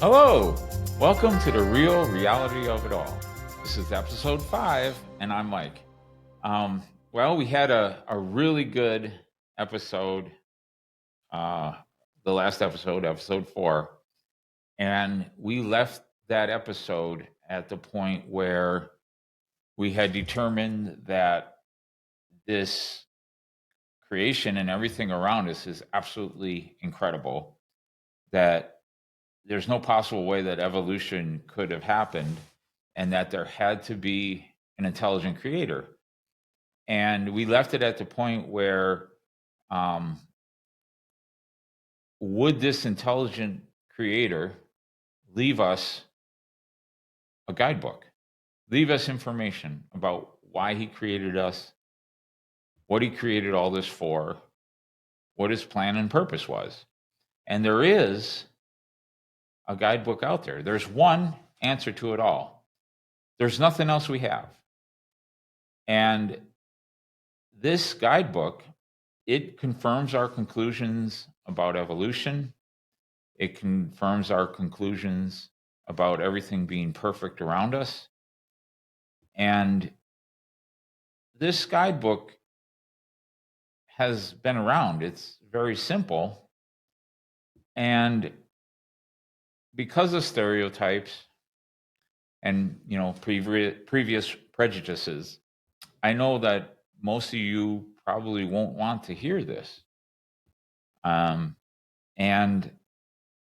Hello, welcome to the real reality of it all. This is episode 5, and I'm Mike. Well, we had a really good episode, uh, the last episode, episode 4, and we left that episode at the point where we had determined that this creation and everything around us is absolutely incredible, that there's no possible way that evolution could have happened and that there had to be an intelligent creator. And we left it at the point where um, would this intelligent creator leave us a guidebook, leave us information about why he created us, what he created all this for, what his plan and purpose was. And there is a guidebook out there. There's one answer to it all. There's nothing else we have. And this guidebook, it confirms our conclusions about evolution. It confirms our conclusions about everything being perfect around us. And this guidebook has been around. It's very simple. And because of stereotypes and previous prejudices, I know that most of you probably won't want to hear this. And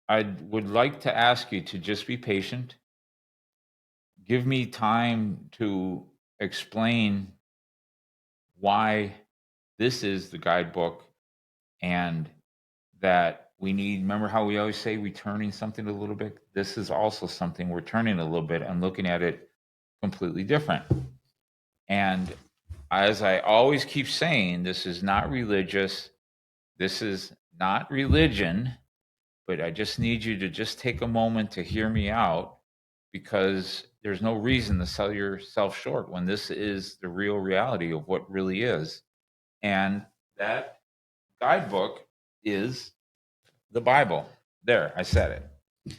I would like to ask you to just be patient. Give me time to explain why this is the guidebook and that we need, remember how we always say we're turning something a little bit? This is also something we're turning a little bit and looking at it completely different. And as I always keep saying, this is not religious. This is not religion, but I just need you to just take a moment to hear me out because there's no reason to sell yourself short when this is the real reality of what really is. And that guidebook is the Bible. There, I said it.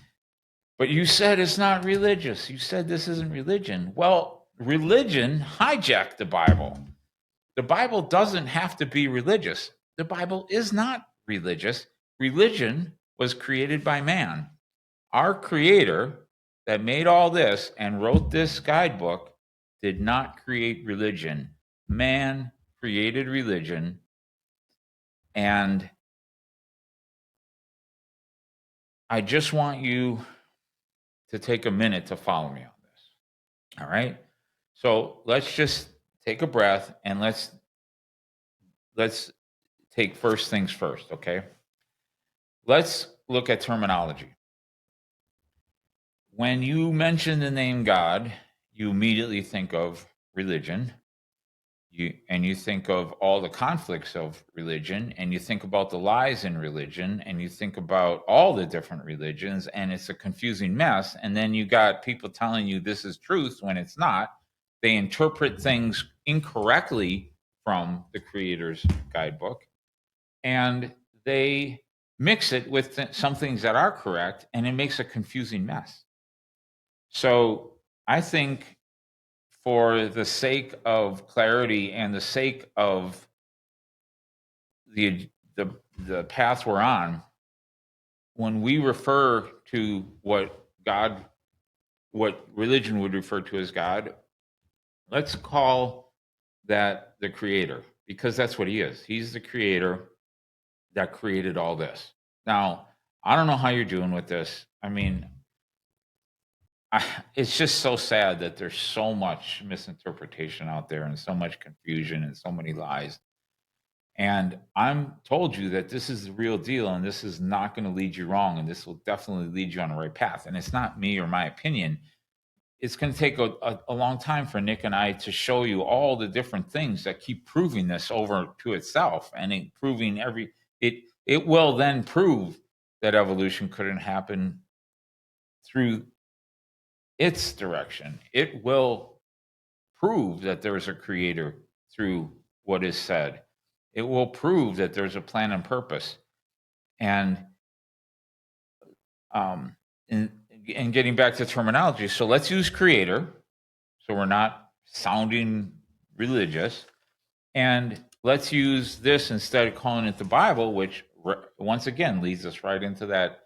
But you said it's not religious. You said this isn't religion. Well, religion hijacked the Bible. The Bible doesn't have to be religious. The Bible is not religious. Religion was created by man. Our creator that made all this and wrote this guidebook did not create religion. Man created religion. And I just want you to take a minute to follow me on this. All right. So let's just take a breath and let's take first things first. Okay. Let's look at terminology. When you mention the name God, you immediately think of religion. You think of all the conflicts of religion, and you think about the lies in religion, and you think about all the different religions, and it's a confusing mess. And then you got people telling you this is truth when it's not. They interpret things incorrectly from the creator's guidebook, and they mix it with some things that are correct, and it makes a confusing mess. So I think for the sake of clarity and the sake of the the path we're on, when we refer to what religion would refer to as God, let's call that the creator, because that's what he is. He's the creator that created all this. Now, I don't know how you're doing with this. I mean, it's just so sad that there's so much misinterpretation out there and so much confusion and so many lies. And I'm told you that this is the real deal and this is not going to lead you wrong and this will definitely lead you on the right path. And it's not me or my opinion. It's going to take a long time for Nick and I to show you all the different things that keep proving this over to itself and proving it will then prove that evolution couldn't happen through its direction. It will prove that there is a creator through what is said. It will prove that there's a plan and purpose. And and getting back to terminology, so let's use creator, so we're not sounding religious, and let's use this instead of calling it the Bible, which once again leads us right into that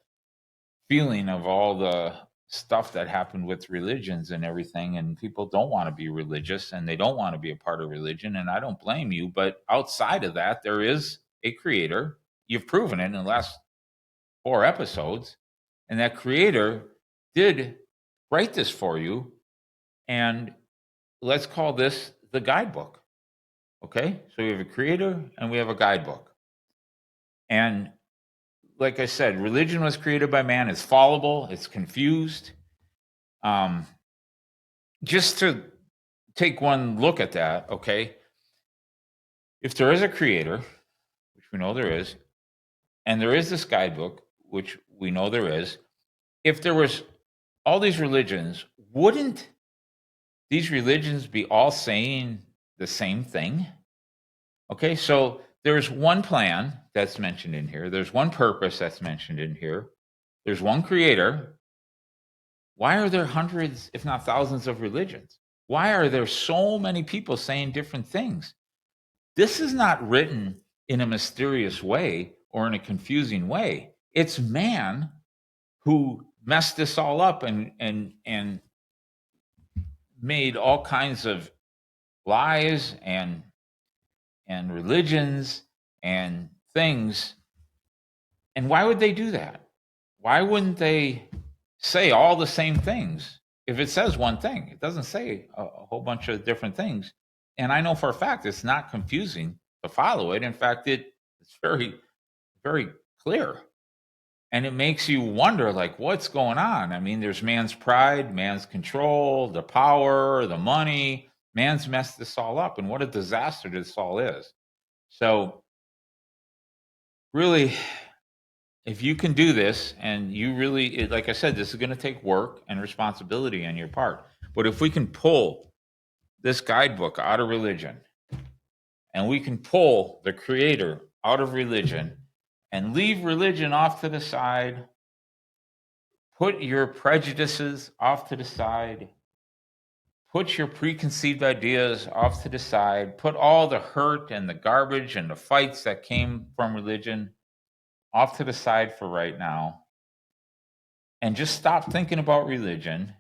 feeling of all the stuff that happened with religions and everything, and people don't want to be religious and they don't want to be a part of religion, and I don't blame you, but outside of that there is a creator. You've proven it in the last 4 episodes, and that creator did write this for you, and let's call this the guidebook. Okay, so we have a creator and we have a guidebook, and like I said, religion was created by man. It's fallible, it's confused. um just to take one look at that, okay, if there is a creator, which we know there is, and there is this guidebook, which we know there is, if there was all these religions, wouldn't these religions be all saying the same thing? Okay, so there's one plan that's mentioned in here, there's one purpose that's mentioned in here, there's one creator. Why are there hundreds, if not thousands, of religions? Why are there so many people saying different things? This is not written in a mysterious way or in a confusing way. It's man who messed this all up and made all kinds of lies and religions and things. And why would they do that? Why wouldn't they say all the same things? If it says one thing, it doesn't say a whole bunch of different things. And I know for a fact it's not confusing to follow it. In fact, it's very, very clear. And it makes you wonder, like, what's going on? I mean, there's man's pride, man's control, the power, the money. Man's messed this all up. And what a disaster this all is. So, really, if you can do this, and you really, like I said, this is going to take work and responsibility on your part. But if we can pull this guidebook out of religion, and we can pull the creator out of religion, and leave religion off to the side, put your prejudices off to the side, put your preconceived ideas off to the side, put all the hurt and the garbage and the fights that came from religion off to the side for right now, and just stop thinking about religion.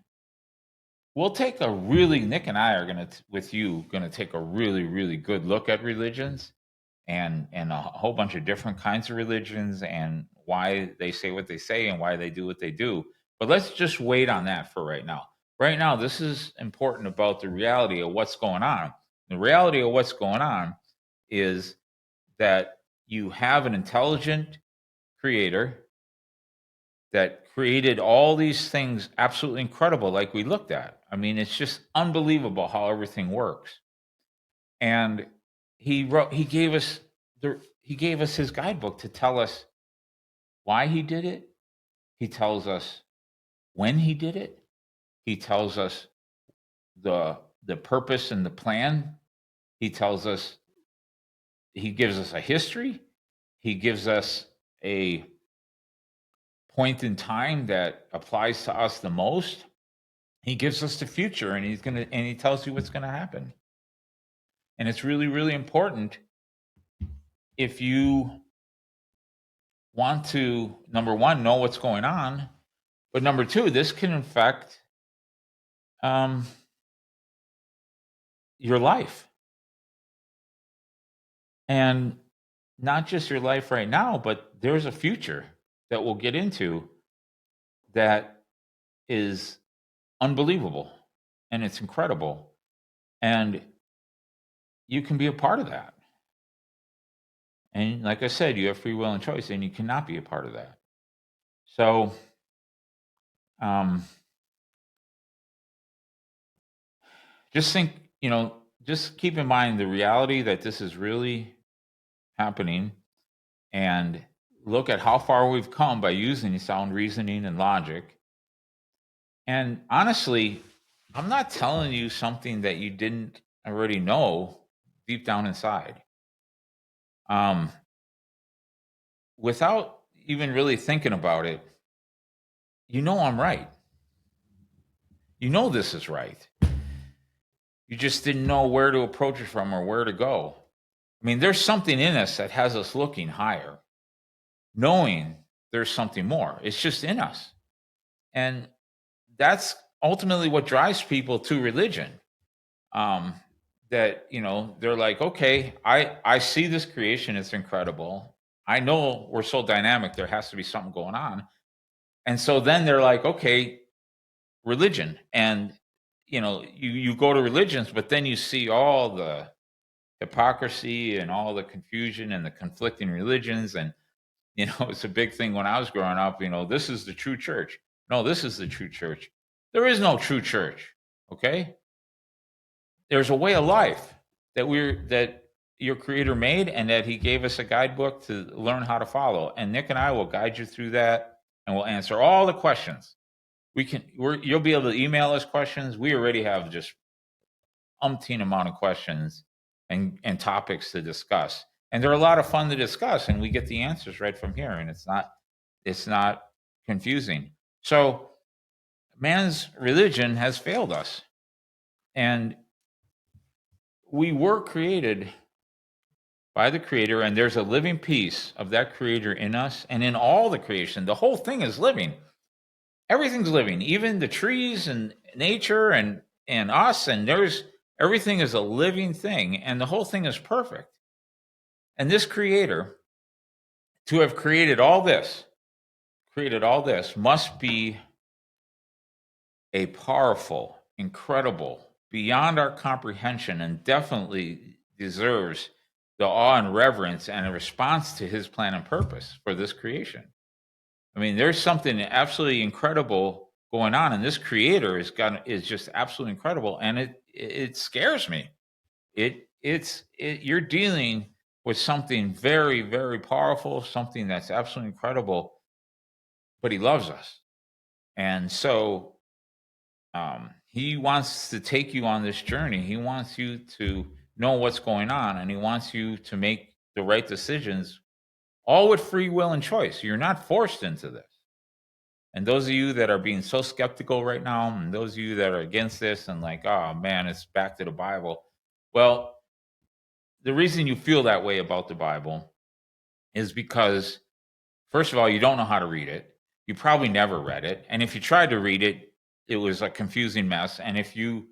We'll take a really, Nick and I are going to, with you, going to take a really, really good look at religions and a whole bunch of different kinds of religions and why they say what they say and why they do what they do. But let's just wait on that for right now. Right now, this is important about the reality of what's going on. The reality of what's going on is that you have an intelligent creator that created all these things absolutely incredible, like we looked at. I mean, it's just unbelievable how everything works. And he gave us his guidebook to tell us why he did it. He tells us when he did it. He tells us the purpose and the plan. He tells us, he gives us a history. He gives us a point in time that applies to us the most. He gives us the future, and he tells you what's going to happen. And it's really, really important if you want to, number one, know what's going on, but number two, this can affect your life. And not just your life right now, but there's a future that we'll get into that is unbelievable and it's incredible. And you can be a part of that. And like I said, you have free will and choice, and you cannot be a part of that. So, just think, just keep in mind the reality that this is really happening, and look at how far we've come by using sound reasoning and logic. And honestly, I'm not telling you something that you didn't already know deep down inside. Without even really thinking about it, you know I'm right. You know this is right. You just didn't know where to approach it from or where to go. I mean, there's something in us that has us looking higher, knowing there's something more. It's just in us. And that's ultimately what drives people to religion. Um, that, they're like, okay, I see this creation, it's incredible. I know we're so dynamic, there has to be something going on. And so then they're like, okay, religion. And you go to religions, but then you see all the hypocrisy and all the confusion and the conflicting religions. And it's a big thing when I was growing up. This is the true church. No, this is the true church. There is no true church. Okay, there's a way of life that your creator made, and that he gave us a guidebook to learn how to follow. And Nick and I will guide you through that, and we'll answer all the questions. You'll be able to email us questions. We already have just umpteen amount of questions and topics to discuss, and they're a lot of fun to discuss, and we get the answers right from here, and it's not confusing. So man's religion has failed us, and we were created by the creator, and there's a living piece of that creator in us and in all the creation. The whole thing is living. Everything's living, even the trees and nature and us, and there's everything is a living thing, and the whole thing is perfect. And this creator, to have created all this must be a powerful, incredible, beyond our comprehension, and definitely deserves the awe and reverence and a response to his plan and purpose for this creation. I mean, there's something absolutely incredible going on, and this creator is just absolutely incredible, and it scares me. You're dealing with something very, very powerful, something that's absolutely incredible, but he loves us. And so he wants to take you on this journey. He wants you to know what's going on, and he wants you to make the right decisions, all with free will and choice. You're not forced into this. And those of you that are being so skeptical right now, and those of you that are against this and like, oh man, it's back to the Bible. Well, the reason you feel that way about the Bible is because, first of all, you don't know how to read it. You probably never read it. And if you tried to read it, it was a confusing mess. And if you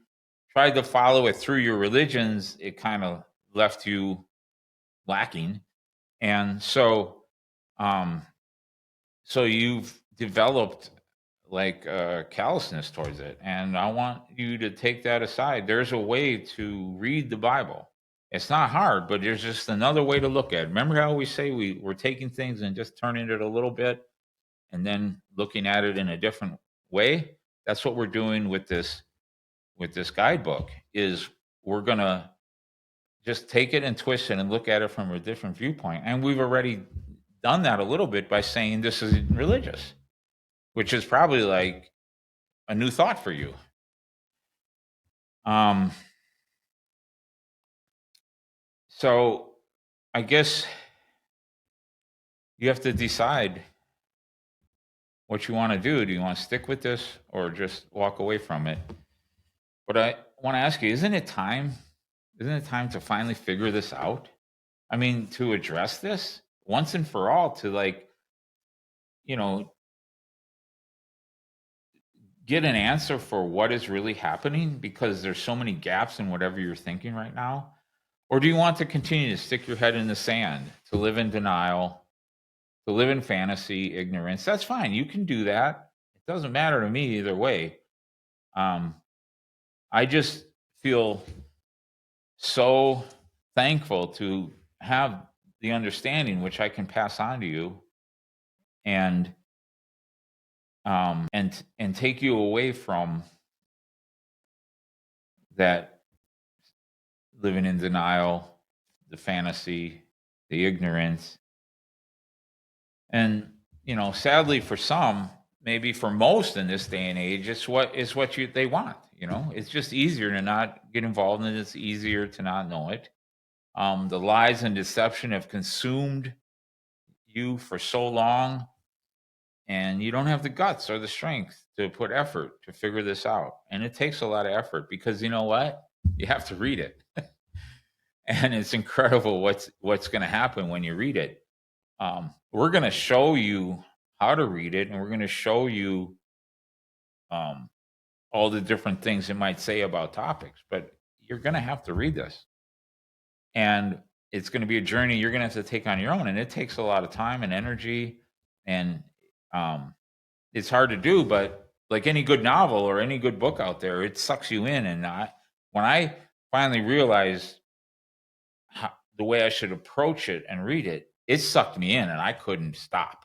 tried to follow it through your religions, it kind of left you lacking. And um, so you've developed like callousness towards it. And I want you to take that aside. There's a way to read the Bible. It's not hard, but there's just another way to look at it. Remember how we say we're taking things and just turning it a little bit and then looking at it in a different way? That's what we're doing with this guidebook. Is we're going to just take it and twist it and look at it from a different viewpoint. And we've already done that a little bit by saying this is religious, which is probably like a new thought for you. So I guess you have to decide what you want to do. Do you want to stick with this or just walk away from it? But I want to ask you, isn't it time? Isn't it time to finally figure this out? I mean, to address this once and for all, to like, you know, get an answer for what is really happening, because there's so many gaps in whatever you're thinking right now. Or do you want to continue to stick your head in the sand, to live in denial, to live in fantasy, ignorance? That's fine. You can do that. It doesn't matter to me either way. I just feel so thankful to have the understanding which I can pass on to you, and and take you away from that living in denial, the fantasy, the ignorance. And sadly for some, maybe for most in this day and age, it's what they want. It's just easier to not get involved in it. It's easier to not know it. The lies and deception have consumed you for so long and you don't have the guts or the strength to put effort to figure this out. And it takes a lot of effort because you know what? You have to read it. And it's incredible what's going to happen when you read it. We're going to show you how to read it, and we're going to show you um, all the different things it might say about topics, but you're going to have to read this. And it's going to be a journey you're going to have to take on your own. And it takes a lot of time and energy. And it's hard to do, but like any good novel or any good book out there, it sucks you in. And when I finally realized the way I should approach it and read it, it sucked me in and I couldn't stop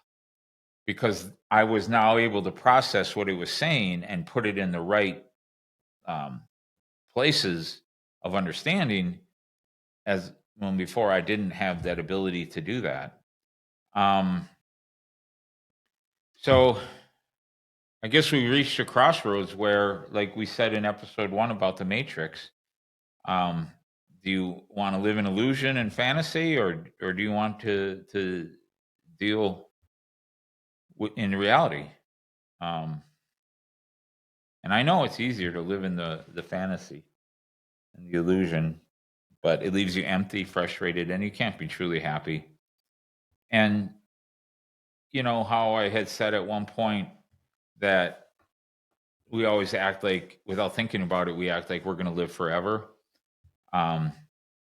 because I was now able to process what it was saying and put it in the right places of understanding as when before I didn't have that ability to do that. So I guess we reached a crossroads where, like we said in episode 1 about the Matrix, do you want to live in illusion and fantasy, or do you want to deal in reality? And I know it's easier to live in the fantasy and the illusion, but it leaves you empty, frustrated, and you can't be truly happy. And you know how I had said at one point that we always act like, without thinking about it, we act like we're going to live forever.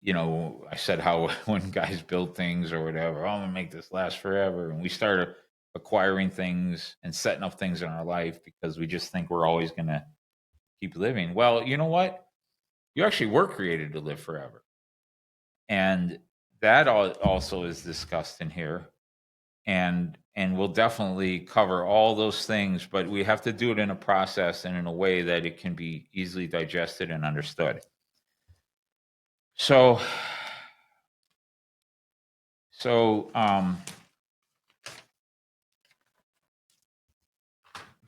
You know, I said how when guys build things or whatever, oh, I'm going to make this last forever. And we start acquiring things and setting up things in our life because we just think we're always going to keep living. Well, you know what? You actually were created to live forever. And that also is discussed in here. And we'll definitely cover all those things, but we have to do it in a process and in a way that it can be easily digested and understood. So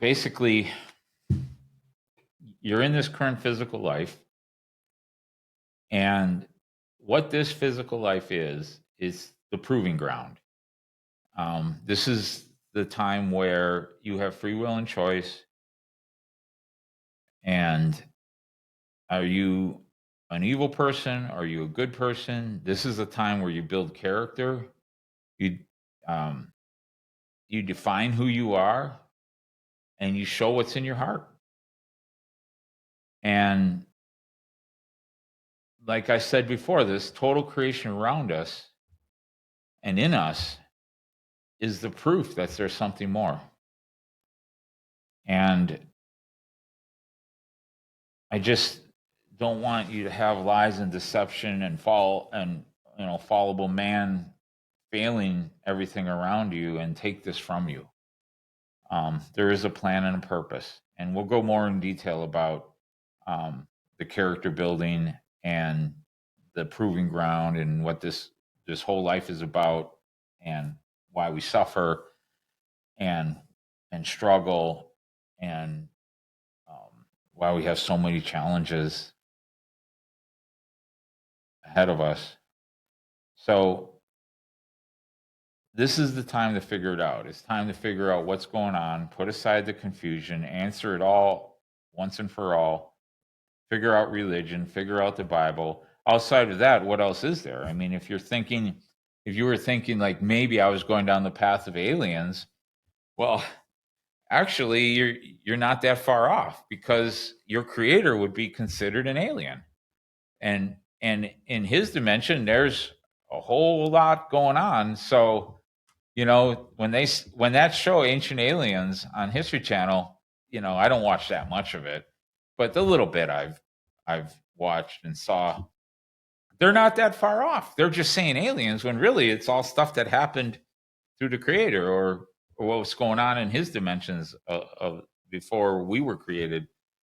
basically, you're in this current physical life, and what this physical life is the proving ground. This is the time where you have free will and choice. And are you an evil person? Are you a good person? This is a time where you build character. You you define who you are, and you show what's in your heart. And like I said before, this total creation around us and in us is the proof that there's something more. And I just don't want you to have lies and deception and fallible man failing everything around you and take this from you. There is a plan and a purpose, and we'll go more in detail about the character building and the proving ground and what this whole life is about, and why we suffer and struggle, and why we have so many challenges ahead of us. So this is the time to figure it out. It's time to figure out what's going on, put aside the confusion, answer it all once and for all, figure out religion, figure out the Bible. Outside of that, what else is there? I mean, if you were thinking like maybe I was going down the path of aliens, well, actually you're not that far off, because your creator would be considered an alien. And in his dimension, there's a whole lot going on. So, you know, when that show Ancient Aliens on History Channel, you know, I don't watch that much of it, but the little bit I've watched and saw, they're not that far off. They're just saying aliens when really it's all stuff that happened through the creator, or what was going on in his dimensions of before we were created.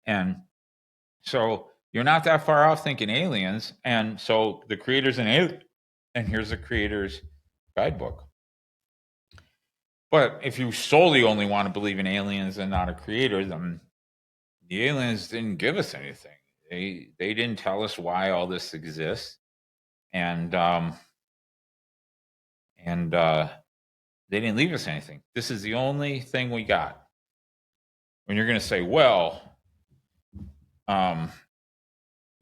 And so you're not that far off thinking aliens. And so the creator's an alien, and here's the creator's guidebook. But if you solely only want to believe in aliens and not a creator, then the aliens didn't give us anything. They didn't tell us why all this exists, and They didn't leave us anything. This is the only thing we got. When you're going to say, well,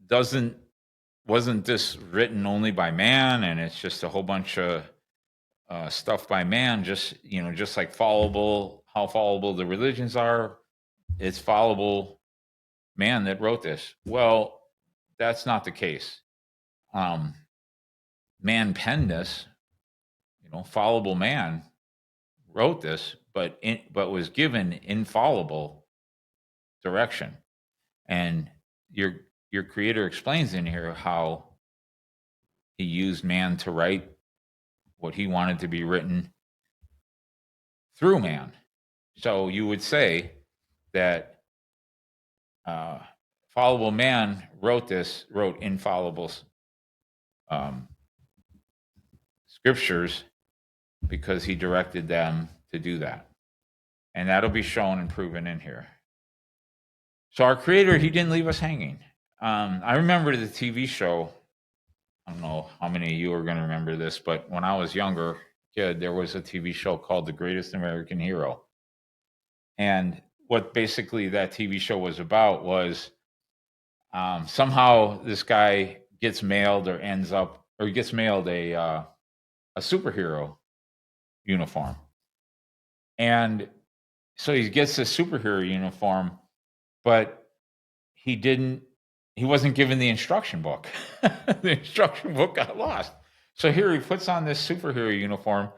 wasn't this written only by man, and it's just a whole bunch of stuff by man, just like how fallible the religions are. It's fallible man that wrote this. Well, that's not the case. Man penned this, fallible man wrote this, but was given infallible direction. And your creator explains in here how he used man to write what he wanted to be written through man. So you would say that fallible man wrote infallible scriptures because he directed them to do that. And that'll be shown and proven in here. So our creator, he didn't leave us hanging. I remember the TV show. I don't know how many of you are going to remember this, but when I was younger kid, there was a TV show called The Greatest American Hero. And what basically that TV show was about was somehow this guy gets mailed he gets mailed a superhero uniform. And so he gets this superhero uniform, but he wasn't given the instruction book. The instruction book got lost. So here he puts on this superhero uniform,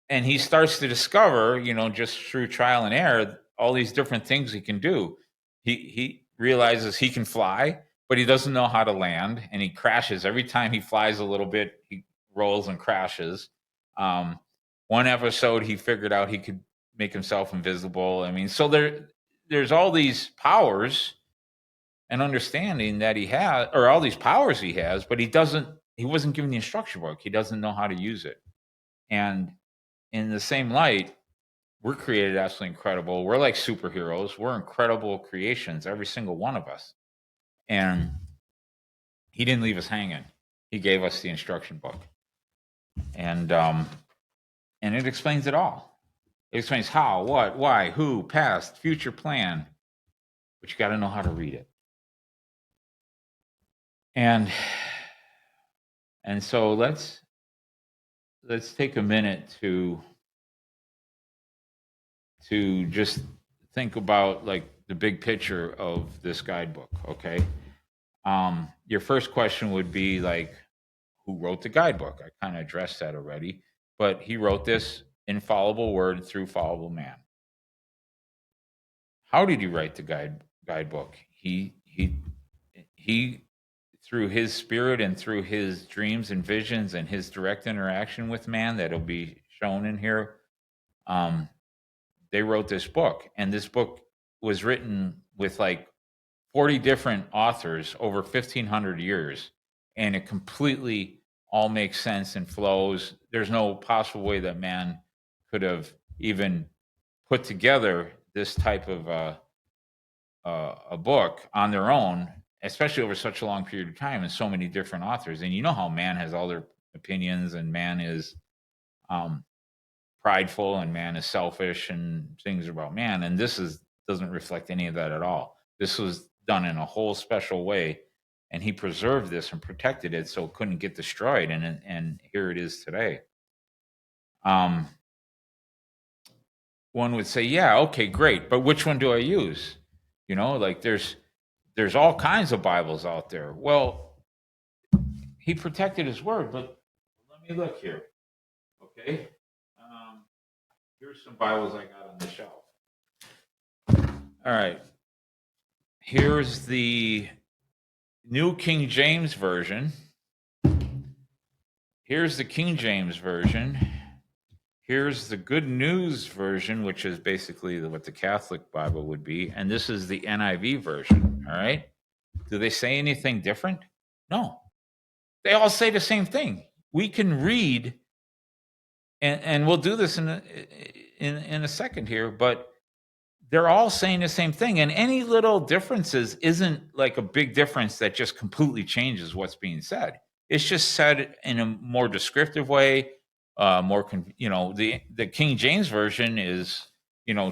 and he starts to discover, just through trial and error, all these different things he can do. He realizes he can fly, but he doesn't know how to land, and he crashes. Every time he flies a little bit, he rolls and crashes. One episode, he figured out he could make himself invisible. I mean, so there's all these powers and understanding that he has, or all these powers he has, but he wasn't given the instruction book. He doesn't know how to use it. And in the same light, we're created absolutely incredible. We're like superheroes. We're incredible creations, every single one of us. And he didn't leave us hanging. He gave us the instruction book. And it explains it all. It explains how, what, why, who, past, future plan. But you got to know how to read it. And so let's take a minute to just think about like the big picture of this guidebook, okay? Your first question would be like, who wrote the guidebook? I kind of addressed that already, but he wrote this infallible word through fallible man. How did he write the guidebook? He through his spirit and through his dreams and visions and his direct interaction with man that'll be shown in here, they wrote this book. And this book was written with like 40 different authors over 1,500 years. And it completely all makes sense and flows. There's no possible way that man could have even put together this type of a book on their own, especially over such a long period of time, and so many different authors. And you know how man has all their opinions, and man is prideful, and man is selfish, and things about man. And this doesn't reflect any of that at all. This was done in a whole special way, and he preserved this and protected it so it couldn't get destroyed. And here it is today. One would say, yeah, okay, great, but which one do I use? Like there's all kinds of Bibles out there. Well, he protected his word, but let me look here. Okay. Here's some Bibles I got on the shelf. All right. Here's the New King James Version. Here's the King James Version. Here's the Good News Version, which is basically what the Catholic Bible would be. And this is the NIV version, all right? Do they say anything different? No. They all say the same thing. We can read, and we'll do this in a second here, but they're all saying the same thing. And any little differences isn't like a big difference that just completely changes what's being said. It's just said in a more descriptive way, the King James version is,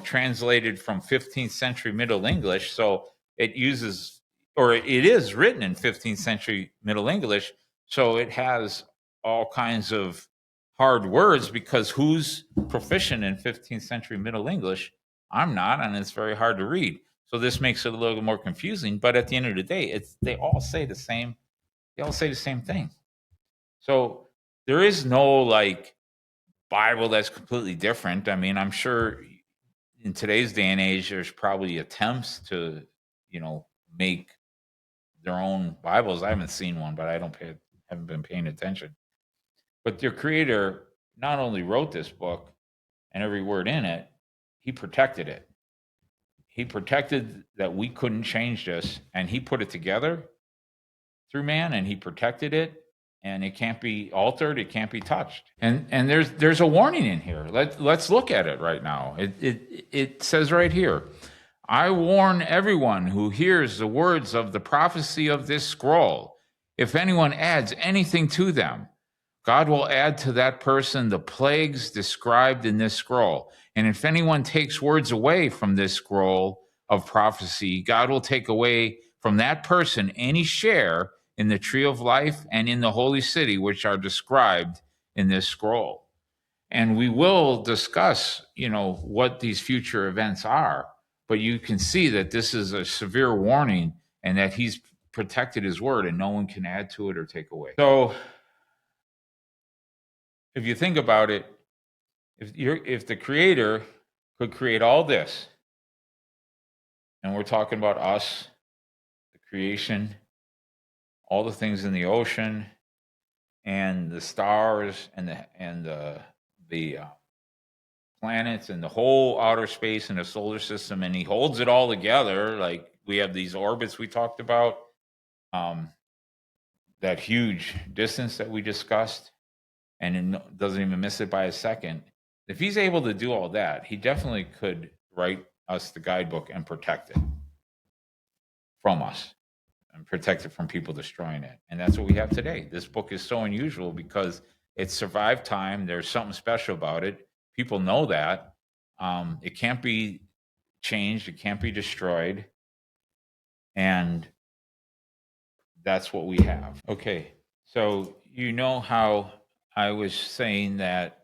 translated from 15th century Middle English. So it uses, or it is written in 15th century Middle English. So it has all kinds of hard words, because who's proficient in 15th century Middle English? I'm not, and it's very hard to read. So this makes it a little more confusing. But at the end of the day, they all say the same. They all say the same thing. So there is no like Bible that's completely different. I mean, I'm sure in today's day and age, there's probably attempts to, make their own Bibles. I haven't seen one, but haven't been paying attention. But your creator not only wrote this book and every word in it, he protected it. He protected that we couldn't change this, and he put it together through man, and he protected it, and it can't be altered, it can't be touched. And there's a warning in here. Let's look at it right now. It says right here, I warn everyone who hears the words of the prophecy of this scroll. If anyone adds anything to them, God will add to that person the plagues described in this scroll. And if anyone takes words away from this scroll of prophecy, God will take away from that person any share in the tree of life and in the holy city, which are described in this scroll. And we will discuss, what these future events are, but you can see that this is a severe warning, and that he's protected his word and no one can add to it or take away. So if you think about it, if the creator could create all this, and we're talking about us, the creation, all the things in the ocean, and the stars, and the planets, and the whole outer space and the solar system, and he holds it all together. Like we have these orbits we talked about, that huge distance that we discussed, and it doesn't even miss it by a second. If he's able to do all that, he definitely could write us the guidebook and protect it from us, and protect it from people destroying it. And that's what we have today. This book is so unusual because it survived time. There's something special about it. People know that. It can't be changed. It can't be destroyed. And that's what we have. Okay. So how I was saying that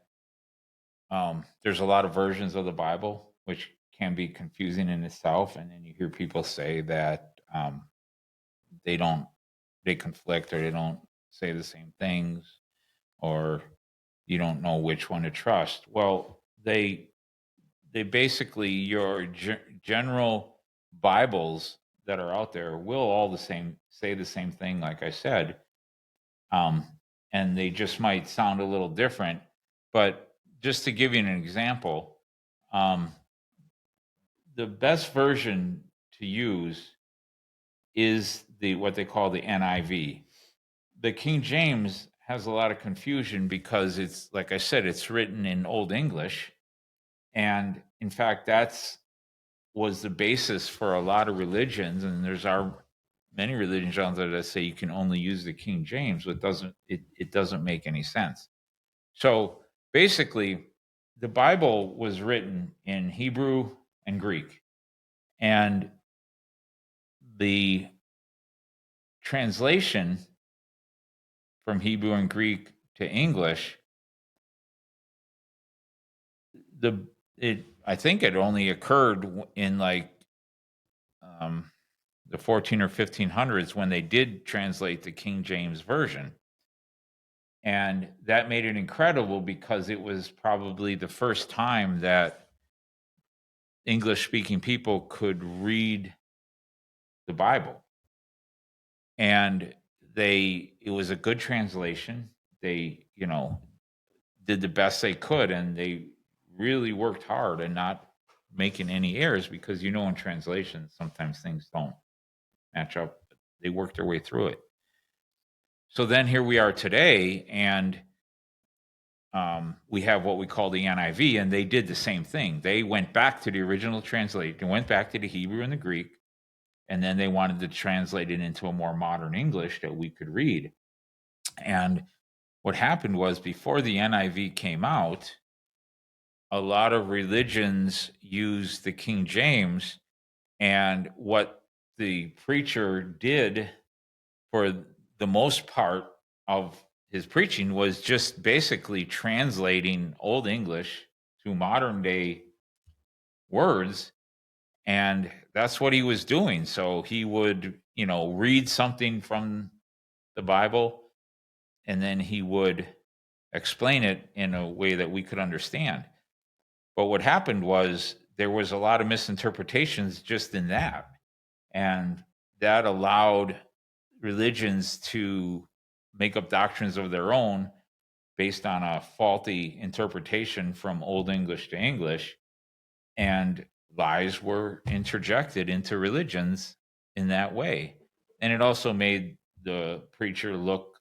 there's a lot of versions of the Bible, which can be confusing in itself. And then you hear people say that they conflict, or they don't say the same things, or you don't know which one to trust. Well, they basically, your general Bibles that are out there will all say the same thing, like I said, and they just might sound a little different. But just to give you an example, the best version to use is what they call the NIV. The King James has a lot of confusion because it's, like I said, it's written in Old English. And in fact, was the basis for a lot of religions. And there's many religions out there that say you can only use the King James, but it doesn't make any sense. So basically, the Bible was written in Hebrew and Greek. And the translation from Hebrew and Greek to English, I think it only occurred in like the 14 or 1500s when they did translate the King James version. And that made it incredible because it was probably the first time that English speaking people could read the Bible. And it was a good translation. They, did the best they could, and they really worked hard and not making any errors, because in translation sometimes things don't match up. They work their way through it. So then here we are today, and we have what we call the NIV, and they did the same thing. They went back to the original translation. They went back to the Hebrew and the Greek, and then they wanted to translate it into a more modern English that we could read. And what happened was before the NIV came out, a lot of religions used the King James, and what the preacher did for the most part of his preaching was just basically translating Old English to modern day words, and that's what he was doing. So he would, read something from the Bible, and then he would explain it in a way that we could understand. But what happened was there was a lot of misinterpretations just in that. And that allowed religions to make up doctrines of their own based on a faulty interpretation from Old English to English. And lies were interjected into religions in that way. And it also made the preacher look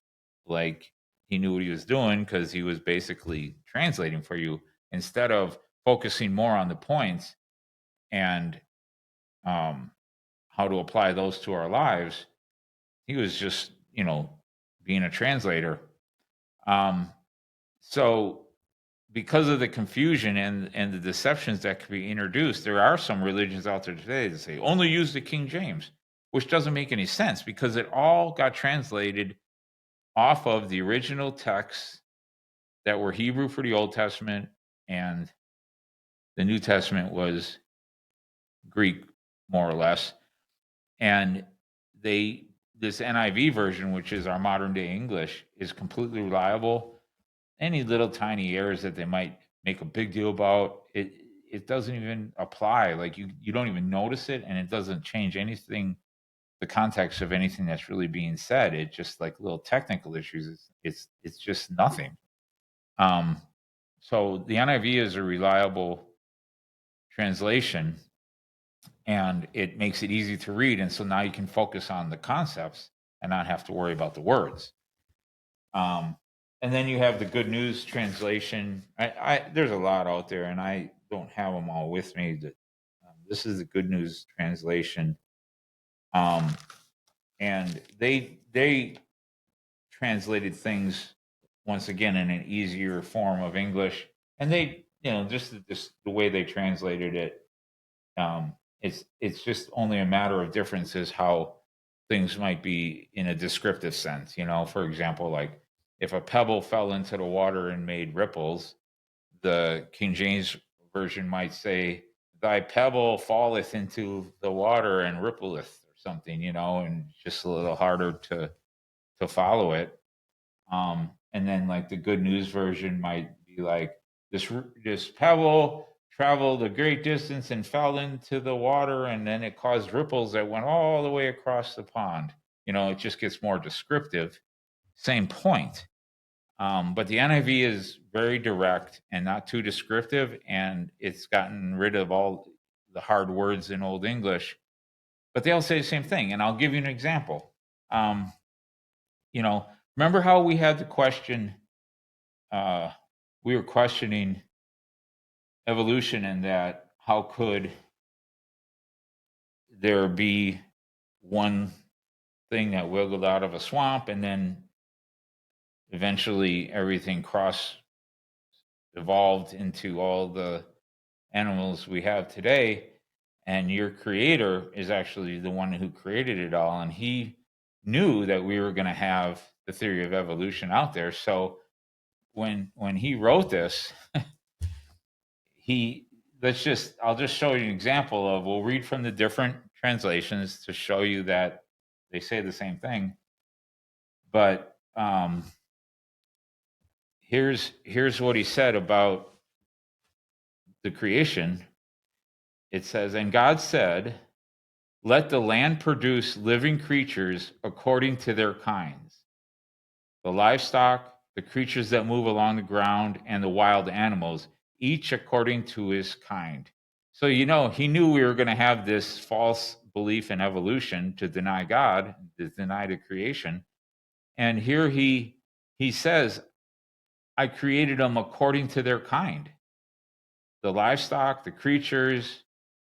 like he knew what he was doing because he was basically translating for you instead of focusing more on the points and how to apply those to our lives. He was just, being a translator. So because of the confusion and the deceptions that could be introduced, there are some religions out there today that say only use the King James, which doesn't make any sense because it all got translated off of the original texts that were Hebrew for the Old Testament, and the New Testament was Greek, more or less. And this NIV version, which is our modern day English, is completely reliable. Any little tiny errors that they might make a big deal about, it doesn't even apply. Like you don't even notice it, and it doesn't change anything, the context of anything that's really being said. It's just like little technical issues. It's just nothing. So the NIV is a reliable translation, and it makes it easy to read. And so now you can focus on the concepts and not have to worry about the words. And then you have the Good News translation. There's a lot out there, and I don't have them all with me. This is the Good News translation, and they translated things once again in an easier form of English, and they, just the way they translated it. It's just only a matter of differences how things might be in a descriptive sense. For example, like if a pebble fell into the water and made ripples, the King James version might say, "Thy pebble falleth into the water and rippleth," or something, and just a little harder to follow it. And then like the Good News version might be like, this pebble traveled a great distance and fell into the water, and then it caused ripples that went all the way across the pond. It just gets more descriptive. Same point. But the NIV is very direct and not too descriptive, and it's gotten rid of all the hard words in Old English. But they all say the same thing, and I'll give you an example. Remember how we had the question? We were questioning evolution, and that how could there be one thing that wiggled out of a swamp and then eventually everything evolved into all the animals we have today, and your creator is actually the one who created it all, and he knew that we were going to have the theory of evolution out there. So when he wrote this, I'll just show you an example of, we'll read from the different translations to show you that they say the same thing. But here's what he said about the creation. It says, "And God said, let the land produce living creatures according to their kinds, the livestock, the creatures that move along the ground, and the wild animals, each according to his kind." So, he knew we were going to have this false belief in evolution to deny God, to deny the creation. And here he says, I created them according to their kind. The livestock, the creatures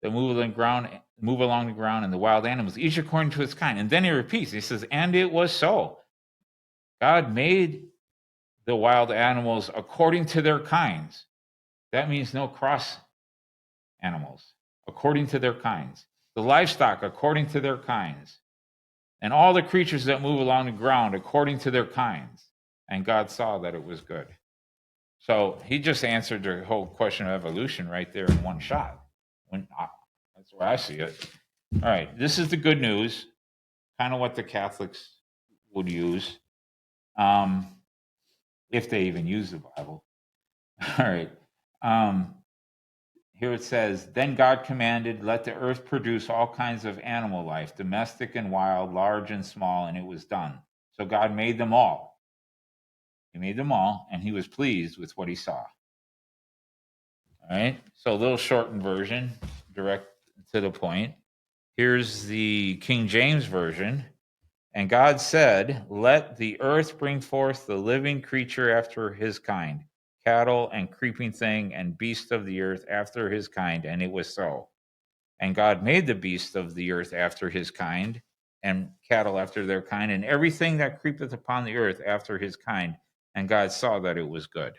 that move along the ground, and the wild animals, each according to its kind. And then he repeats, he says, and it was so. God made the wild animals according to their kinds. That means no cross animals, according to their kinds. The livestock according to their kinds. And all the creatures that move along the ground according to their kinds. And God saw that it was good. So he just answered the whole question of evolution right there in one shot. That's where I see it. All right, this is the good news, kind of what the Catholics would use, if they even use the Bible. All right. Here it says, then God commanded, let the earth produce all kinds of animal life, domestic and wild, large and small, and it was done. So God made them all. He made them all, and he was pleased with what he saw. All right. So a little shortened version, direct to the point. Here's the King James Version. And God said, let the earth bring forth the living creature after his kind, cattle and creeping thing and beast of the earth after his kind. And it was so. And God made the beasts of the earth after his kind, and cattle after their kind, and everything that creepeth upon the earth after his kind. And God saw that it was good.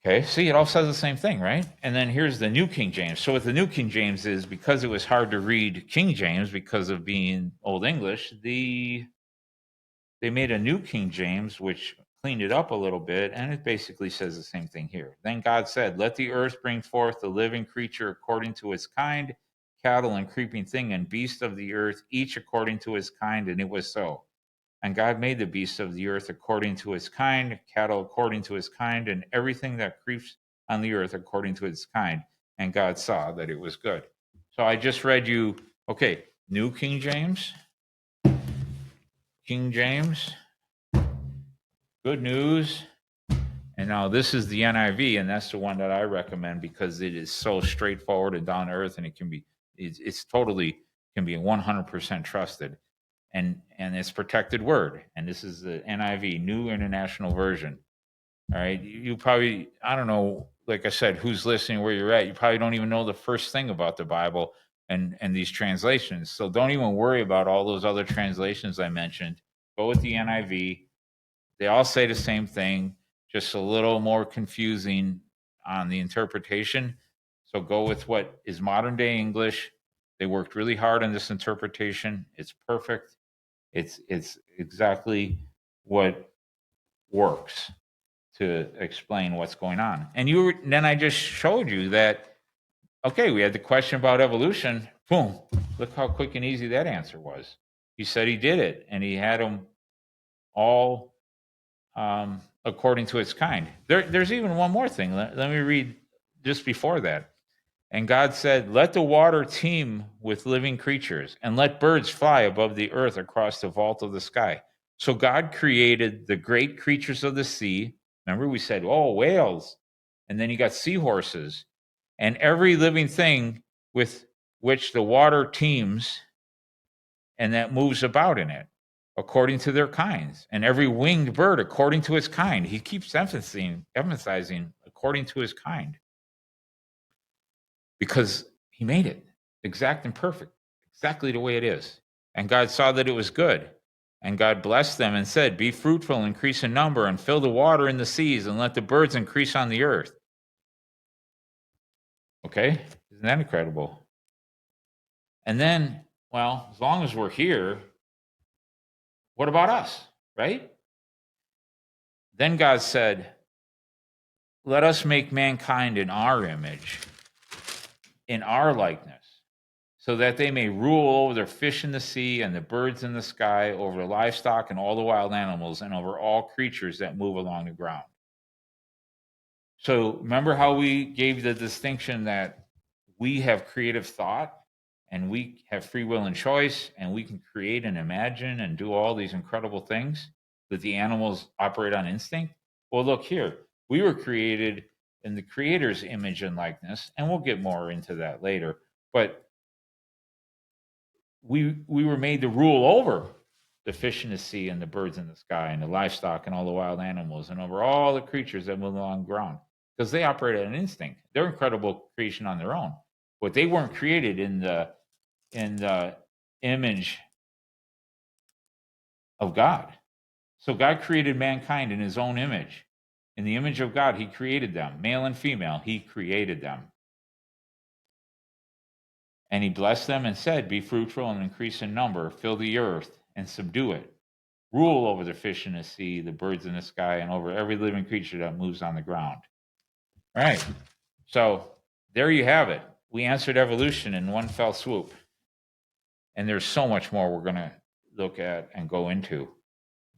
Okay, see, it all says the same thing, right? And then here's the New King James. So what the New King James is, because it was hard to read King James because of being Old English, they made a New King James, which cleaned it up a little bit, and it basically says the same thing here. Then God said, let the earth bring forth the living creature according to its kind, cattle and creeping thing and beast of the earth, each according to his kind, and it was so. And God made the beasts of the earth according to its kind, cattle according to its kind, and everything that creeps on the earth according to its kind. And God saw that it was good. So I just read you, okay, New King James, good news. And now this is the NIV, and that's the one that I recommend because it is so straightforward and down to earth, and it's totally can be 100% trusted. And it's protected word. And this is the NIV, New International Version. All right. You probably, I don't know, like I said, who's listening, where you're at. You probably don't even know the first thing about the Bible and these translations. So don't even worry about all those other translations I mentioned. Go with the NIV. They all say the same thing, just a little more confusing on the interpretation. So go with what is modern day English. They worked really hard on this interpretation. It's perfect. It's exactly what works to explain what's going on. And then I just showed you that, okay, we had the question about evolution. Boom. Look how quick and easy that answer was. He said he did it, and he had them all according to its kind. There's even one more thing. Let me read just before that. And God said, let the water teem with living creatures, and let birds fly above the earth across the vault of the sky. So God created the great creatures of the sea. Remember, we said, oh, whales. And then you got seahorses, and every living thing with which the water teems and that moves about in it, according to their kinds, and every winged bird according to its kind. He keeps emphasizing according to his kind, because he made it exact and perfect, exactly the way it is. And God saw that it was good. And God blessed them and said, be fruitful, increase in number, and fill the water in the seas, and let the birds increase on the earth. Okay? Isn't that incredible? And then, well, as long as we're here, what about us, right? Then God said, let us make mankind in our image, in our likeness, so that they may rule over the fish in the sea and the birds in the sky, over the livestock and all the wild animals, and over all creatures that move along the ground. So remember how we gave the distinction that we have creative thought and we have free will and choice, and we can create and imagine and do all these incredible things that the animals operate on instinct? Well, look here. We were created in the Creator's image and likeness, and we'll get more into that later. But we were made to rule over the fish in the sea and the birds in the sky and the livestock and all the wild animals and over all the creatures that move along the ground, because they operate at an instinct. They're incredible creation on their own, but they weren't created in the image of God. So God created mankind in his own image. In the image of God, he created them, male and female, he created them. And he blessed them and said, be fruitful and increase in number, fill the earth and subdue it. Rule over the fish in the sea, the birds in the sky, and over every living creature that moves on the ground. All right. So there you have it. We answered evolution in one fell swoop. And there's so much more we're going to look at and go into.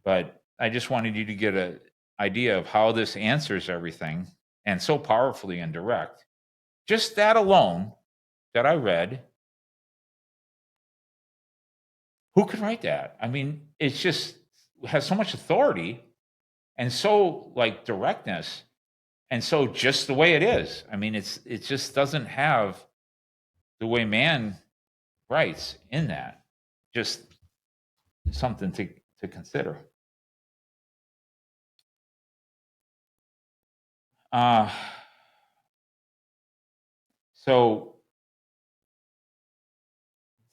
But I just wanted you to get an idea of how this answers everything, and so powerfully and direct. Just that alone that I read, who could write that? I mean, it's just has so much authority and so like directness, and so just the way it is. I mean, it just doesn't have the way man writes in that. Just something to consider. So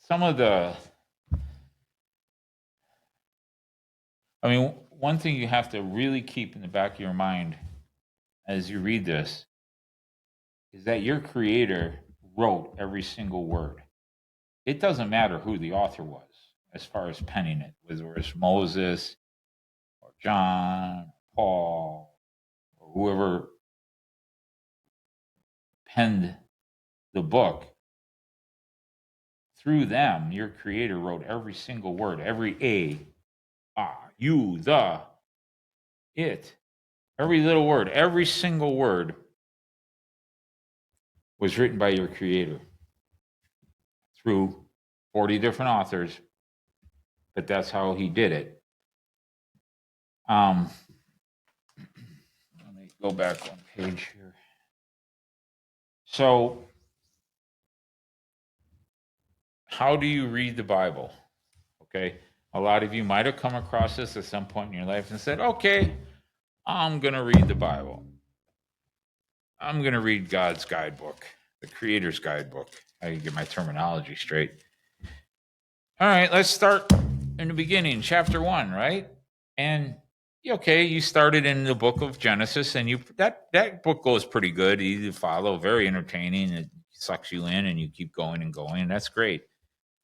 some of the, I mean, one thing you have to really keep in the back of your mind as you read this is that your creator wrote every single word. It doesn't matter who the author was as far as penning it, whether it was Moses or John, Paul, or whoever penned the book. Through them, your creator wrote every single word, every A, you, the, it, every little word, every single word was written by your creator through 40 different authors, but that's how he did it. Let me go back one page here. So, how do you read the Bible? Okay, a lot of you might have come across this at some point in your life and said, okay, I'm going to read the Bible. I'm going to read God's guidebook, the Creator's guidebook. I can get my terminology straight. All right, let's start in the beginning, chapter 1, right? And okay, you started in the book of Genesis, and that book goes pretty good, easy to follow, very entertaining. It sucks you in, and you keep going and going. And that's great.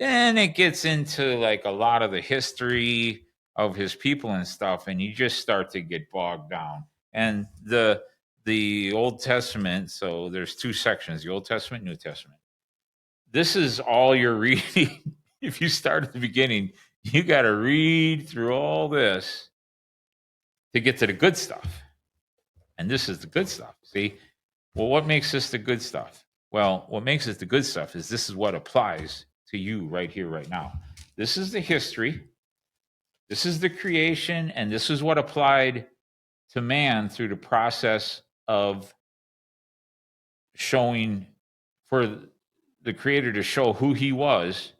Then it gets into like a lot of the history of his people and stuff, and you just start to get bogged down. And the Old Testament, so there's two sections, the Old Testament, New Testament. This is all you're reading. If you start at the beginning, you got to read through all this to get to the good stuff. And this is the good stuff. See? Well, what makes this the good stuff? Well, what makes it the good stuff is this is what applies to you right here, right now. This is the history. This is the creation. And this is what applied to man through the process of showing, for the creator to show who he was.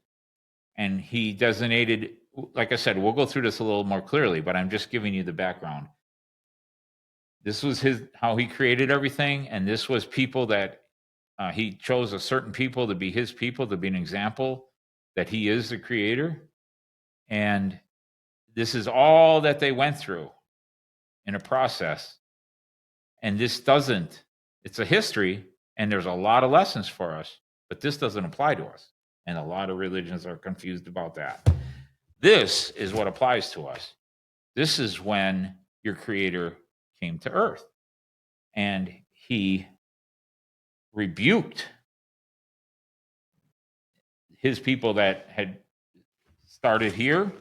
And he designated, like I said, we'll go through this a little more clearly, but I'm just giving you the background. This was how he created everything. And this was people that he chose a certain people to be his people, to be an example that he is the creator. And this is all that they went through in a process. And this doesn't, it's a history, and there's a lot of lessons for us, but this doesn't apply to us. And a lot of religions are confused about that. This is what applies to us. This is when your creator came to earth, and he rebuked his people that had started here.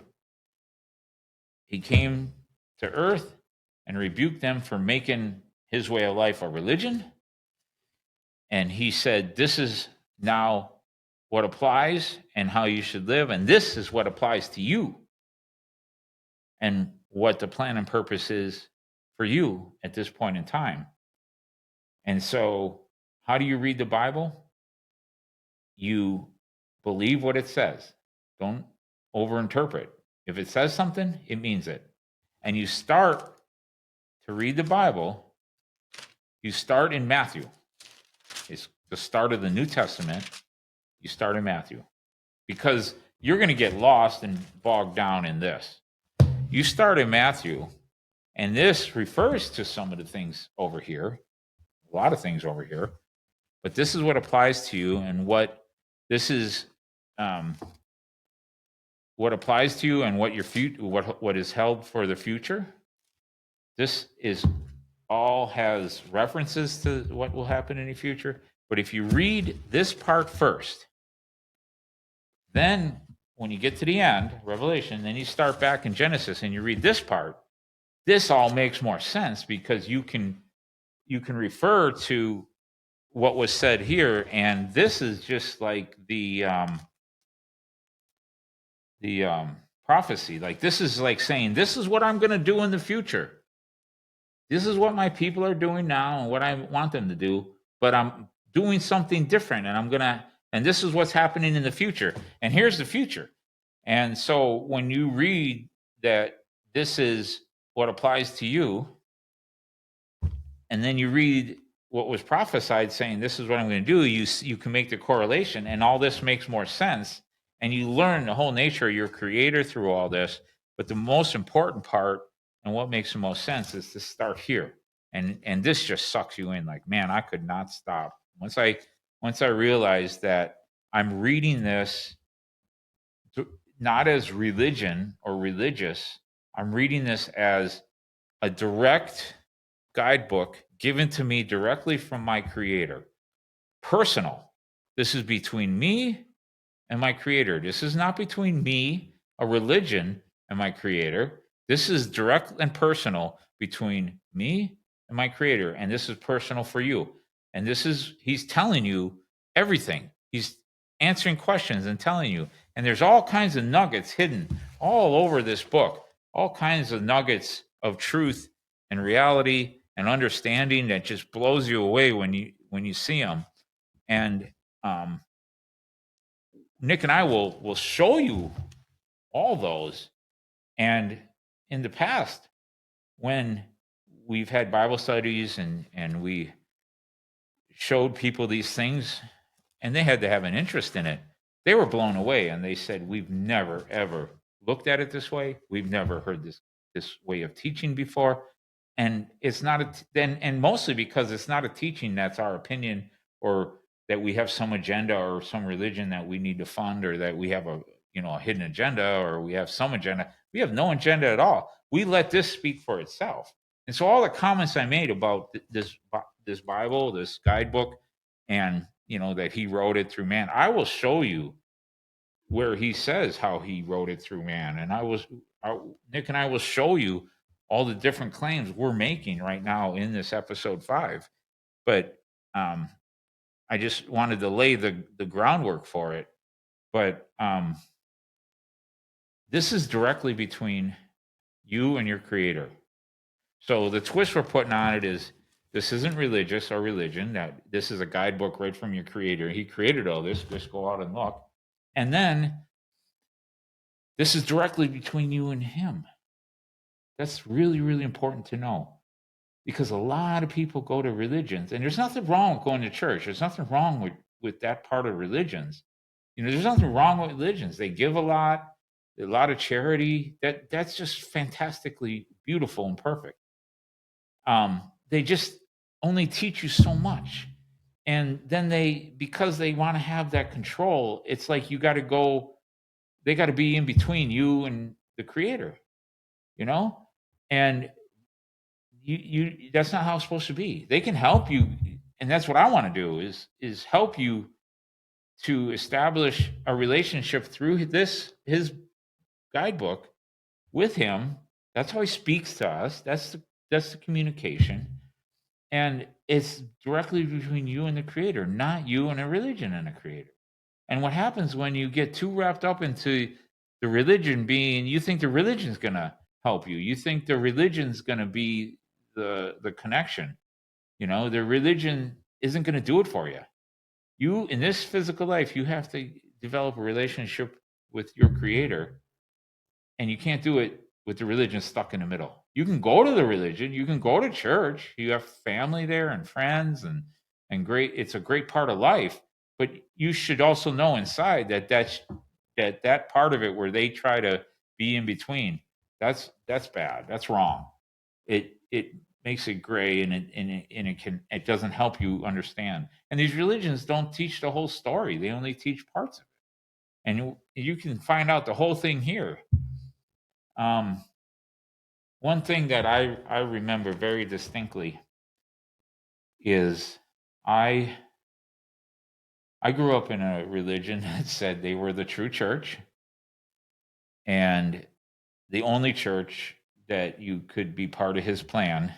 He came to earth and rebuked them for making his way of life a religion. And he said, this is now what applies and how you should live. And this is what applies to you and what the plan and purpose is for you at this point in time. And so how do you read the Bible? You believe what it says. Don't overinterpret. If it says something, it means it. And you start to read the Bible, you start in Matthew. It's the start of the New Testament. You start in Matthew, because you're going to get lost and bogged down in this. You start in Matthew, and this refers to some of the things over here, a lot of things over here, but this is what applies to you, and what this is, what applies to you, and what your what is held for the future. This is all has references to what will happen in the future. But if you read this part first, then when you get to the end, Revelation, then you start back in Genesis and you read this part, this all makes more sense, because you can refer to what was said here, and this is just like the prophecy. Like, this is like saying, this is what I'm going to do in the future. This is what my people are doing now and what I want them to do, but I'm doing something different, and this is what's happening in the future. And here's the future. And so when you read that this is what applies to you, and then you read what was prophesied saying, this is what I'm going to do, you can make the correlation, and all this makes more sense. And you learn the whole nature of your creator through all this. But the most important part, and what makes the most sense, is to start here. And this just sucks you in. Like, man, I could not stop. Once I realized that I'm reading this not as religion or religious, I'm reading this as a direct guidebook given to me directly from my creator. Personal. This is between me and my creator. This is not between me, a religion, and my creator. This is direct and personal between me and my creator. And this is personal for you. And he's telling you everything. He's answering questions and telling you. And there's all kinds of nuggets hidden all over this book, all kinds of nuggets of truth and reality and understanding that just blows you away when you see them. And Nick and I will show you all those. And in the past, when we've had Bible studies and we showed people these things, and they had to have an interest in it, they were blown away, and they said, we've never ever looked at it this way. We've never heard this way of teaching before. And it's not and mostly because it's not a teaching that's our opinion, or that we have some agenda or some religion that we need to fund, or that we have a hidden agenda, or we have some agenda. We have no agenda at all. We let this speak for itself. And so all the comments I made about this Bible, this guidebook, and that he wrote it through man, I will show you where he says how he wrote it through man. And Nick and I will show you all the different claims we're making right now in this episode 5. But I just wanted to lay the groundwork for it. But this is directly between you and your creator. So the twist we're putting on it is, this isn't religious or religion. That this is a guidebook right from your creator. He created all this. Just go out and look. And then this is directly between you and him. That's really, really important to know, because a lot of people go to religions, and there's nothing wrong with going to church. There's nothing wrong with that part of religions. There's nothing wrong with religions. They give a lot of charity. That's just fantastically beautiful and perfect. They just only teach you so much. And then because they want to have that control, it's like they got to be in between you and the creator, and you that's not how it's supposed to be. They can help you. And that's what I want to do is help you to establish a relationship through his guidebook with him. That's how he speaks to us. That's the communication. And it's directly between you and the creator, not you and a religion and a creator. And what happens when you get too wrapped up into the religion being, you think the religion's going to help you. You think the religion's going to be the connection. The religion isn't going to do it for you. You, in this physical life, you have to develop a relationship with your creator, and you can't do it with the religion stuck in the middle. You can go to the religion, you can go to church, you have family there and friends, and it's a great part of life. But you should also know inside that part of it where they try to be in between, That's bad. That's wrong. It makes it gray, and it doesn't help you understand. And these religions don't teach the whole story. They only teach parts of it. And you can find out the whole thing here. Um, One thing that I remember very distinctly is I I grew up in a religion that said they were the true church, and the only church that you could be part of his plan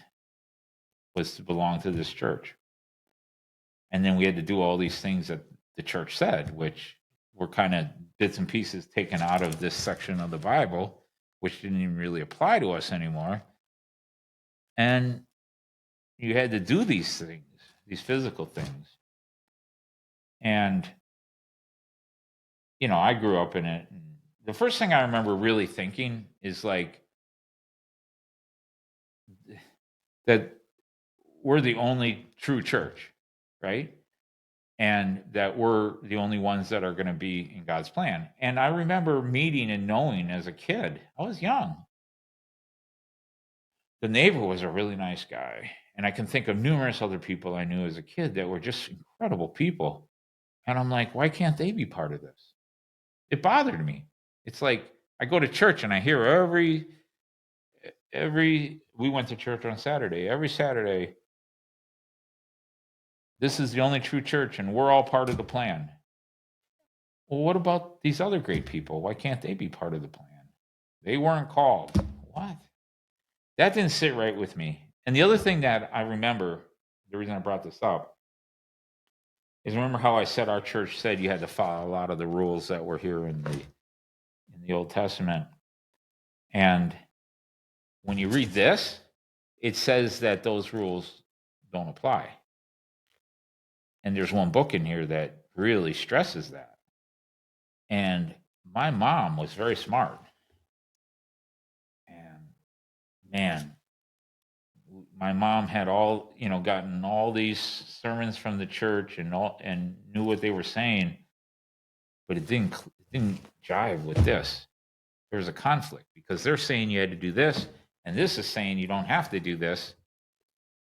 was to belong to this church. And then we had to do all these things that the church said, which were kind of bits and pieces taken out of this section of the Bible, which didn't even really apply to us anymore. And you had to do these things, these physical things. And, I grew up in it. And the first thing I remember really thinking is like that we're the only true church, right? And that we're the only ones that are going to be in God's plan. And I remember meeting and knowing as a kid, I was young. The neighbor was a really nice guy. And I can think of numerous other people I knew as a kid that were just incredible people. And I'm like, why can't they be part of this? It bothered me. It's like I go to church and I hear we went to church on Saturday. Every Saturday, this is the only true church and we're all part of the plan. Well, what about these other great people? Why can't they be part of the plan? They weren't called. What? That didn't sit right with me. And the other thing that I remember, the reason I brought this up, is remember how I said our church said you had to follow a lot of the rules that were here in the Old Testament. And when you read this, it says that those rules don't apply. And there's one book in here that really stresses that. And my mom was very smart. And man, my mom had gotten all these sermons from the church and knew what they were saying, but it didn't jive with this. There was a conflict because they're saying you had to do this, and this is saying you don't have to do this.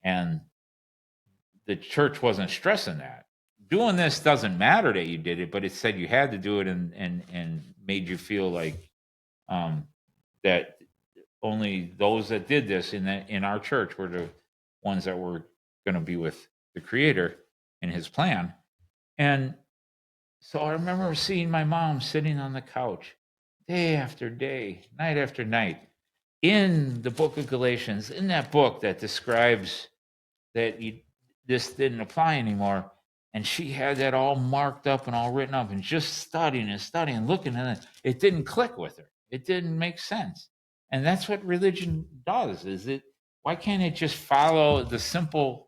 And the church wasn't stressing that. Doing this doesn't matter that you did it, but it said you had to do it and made you feel like that only those that did this in our church were the ones that were going to be with the Creator and His plan. And so I remember seeing my mom sitting on the couch day after day, night after night, in the book of Galatians, in that book that describes that this didn't apply anymore. And she had that all marked up and all written up and just studying and studying, looking at it. It didn't click with her. It didn't make sense. And that's what religion does, why can't it just follow the simple,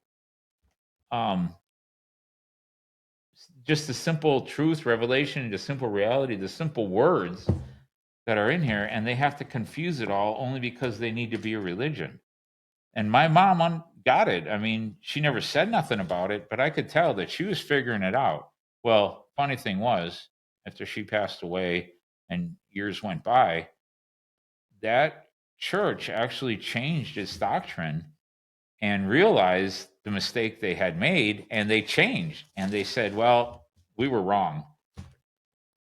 just the simple truth, revelation, the simple reality, the simple words that are in here, and they have to confuse it all only because they need to be a religion. And my mom got it. I mean, she never said nothing about it, but I could tell that she was figuring it out. Well, funny thing was, after she passed away and years went by, that church actually changed its doctrine and realized the mistake they had made, and they changed. And they said, well, we were wrong.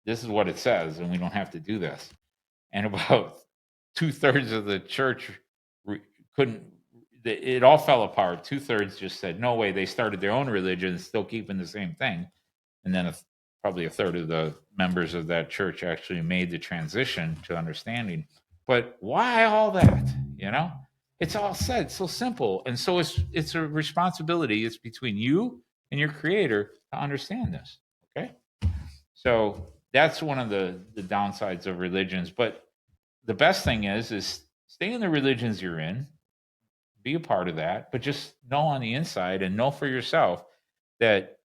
This is what it says, and we don't have to do this. And about 2/3 of the church couldn't, it all fell apart. 2/3 just said, no way. They started their own religion, still keeping the same thing. And then probably a third of the members of that church actually made the transition to understanding. But why all that? It's all said so simple. And so it's a responsibility. It's between you and your Creator to understand this. Okay. So that's one of the downsides of religions. But the best thing is stay in the religions you're in, be a part of that, but just know on the inside and know for yourself that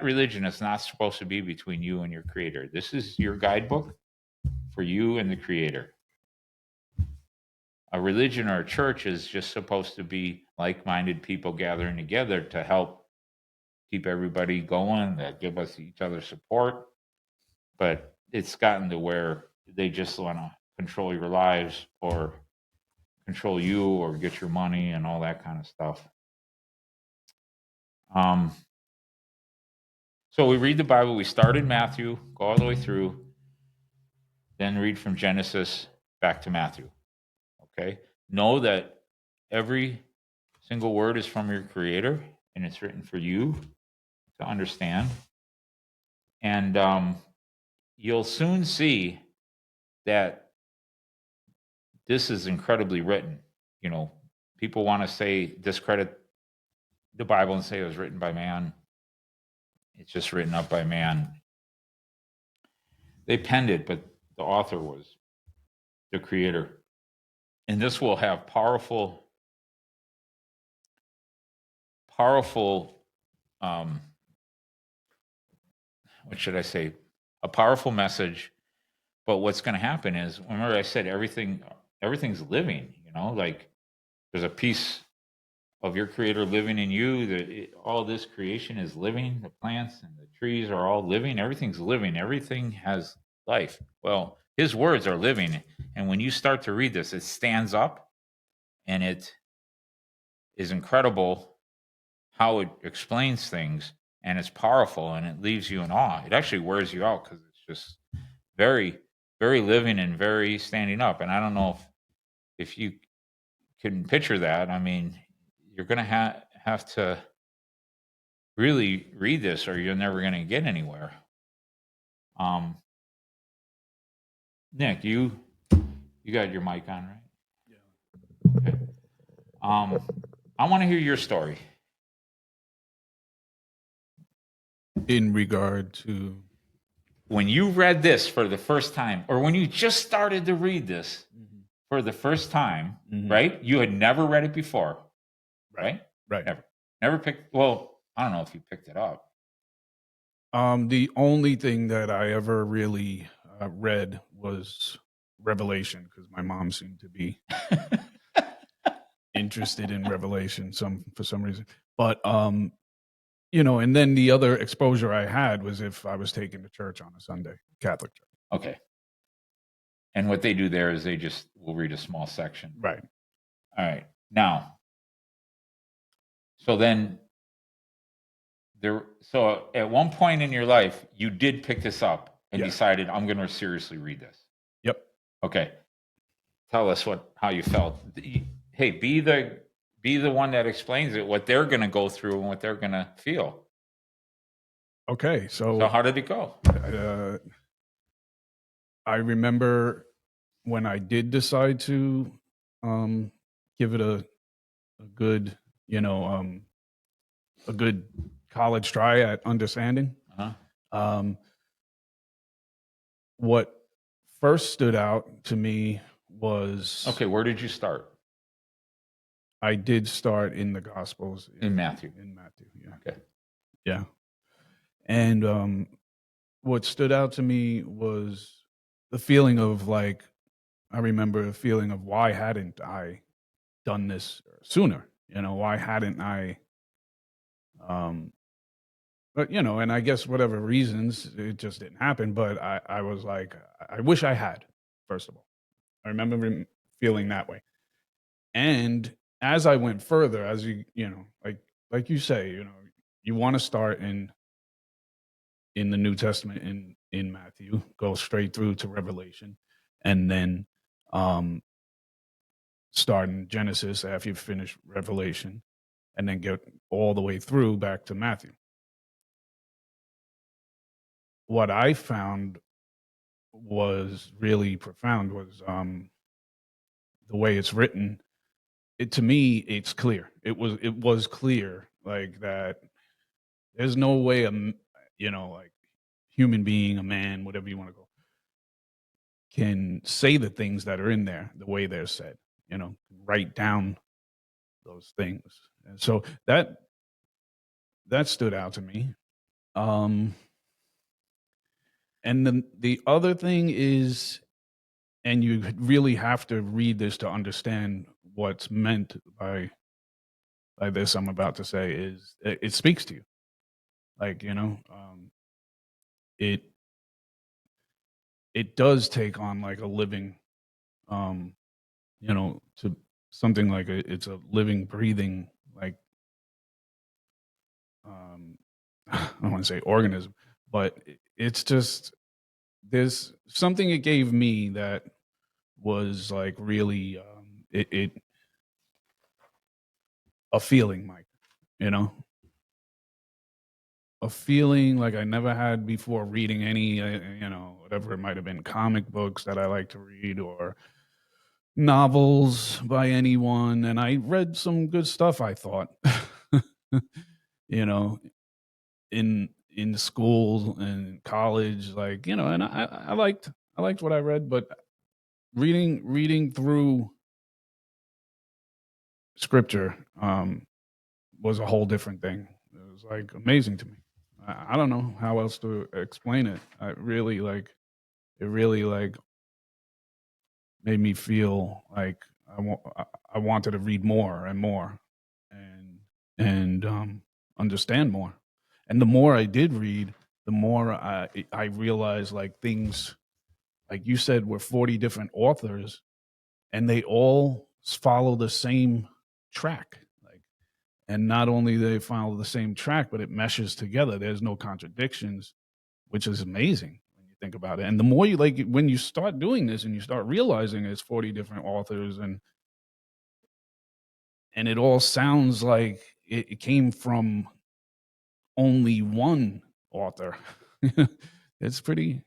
religion is not supposed to be between you and your Creator. This is your guidebook for you and the Creator. A religion or a church is just supposed to be like-minded people gathering together to help keep everybody going, that give us each other support. But it's gotten to where they just want to control your lives or control you or get your money and all that kind of stuff. Um, so we read the Bible. We start in Matthew, go all the way through, then read from Genesis back to Matthew. Okay? Know that every single word is from your Creator and it's written for you to understand. And you'll soon see that this is incredibly written. You know, people want to say, discredit the Bible and say it was written by man. It's just written up by man. They penned it, but the author was the Creator. And this will have powerful, um, what should I say? A powerful message. But what's going to happen is, remember I said everything's living. You know, like there's a piece of your Creator living in you. That all this creation is living. The plants and the trees are all living. Everything's living. Everything has life. Well, His words are living, and when you start to read this, it stands up, and it is incredible how it explains things, and it's powerful, and it leaves you in awe. It actually wears you out because it's just very, very living and very standing up. And I don't know if you can picture that. I mean, you're going to have to really read this, or you're never going to get anywhere. Nick, you got your mic on, right? Yeah. Okay. I want to hear your story. In regard to when you read this for the first time, or when you just started to read this for the first time, right? You had never read it before, right? Right. Never picked. Well, I don't know if you picked it up. The only thing that I ever really read was Revelation, because my mom seemed to be interested in Revelation for some reason. But you know, and then the other exposure I had was if I was taken to church on a Sunday, Catholic church. Okay. And what they do there is they just will read a small section. Right. All right. Now, so then so at one point in your life, you did pick this up and decided, I'm going to seriously read this. Yep. Okay. Tell us how you felt. Hey, be the one that explains it, what they're going to go through and what they're going to feel. Okay. So how did it go? I remember when I did decide to give it a good, you know, a good college try at understanding. What first stood out to me was, okay, where did you start? I did start in the Gospels in Matthew. In Matthew, yeah. Okay. Yeah. And what stood out to me was the feeling of, like, I remember a feeling of, why hadn't I done this sooner? You know, why hadn't I but, you know, and I guess whatever reasons, it just didn't happen. But I was like, I wish I had, first of all. I remember feeling that way. And as I went further, as you know, like you say, you know, you want to start in the New Testament in Matthew, go straight through to Revelation, and then start in Genesis after you finish Revelation, and then get all the way through back to Matthew. What I found was really profound was the way it's written. To me, it's clear. It was clear, like, that there's no way you know, like, human being, a man, whatever you want to go, can say the things that are in there the way they're said. You know, write down those things, and so that stood out to me. And then the other thing is, and you really have to read this to understand what's meant by this I'm about to say, is it speaks to you. Like, you know, it does take on, like, a living, you know, something like it's a living, breathing, like I don't want to say organism, but it's just there's something it gave me that was like really it a feeling, Mike. You know, a feeling like I never had before reading any, whatever it might have been, comic books that I like to read or novels by anyone. And I read some good stuff, I thought, you know, in school and college, like, and I liked what I read, but reading through scripture was a whole different thing. It was like amazing to me. I don't know how else to explain it. It really like made me feel like I wanted to read more and more and understand more. And the more I did read, the more I realized like things like you said were 40 different authors and they all follow the same track. Like, and not only they follow the same track, but it meshes together. There's no contradictions, which is amazing when you think about it. And the more you like when you start doing this and you start realizing it's 40 different authors and it all sounds like it came from only one author. It's pretty,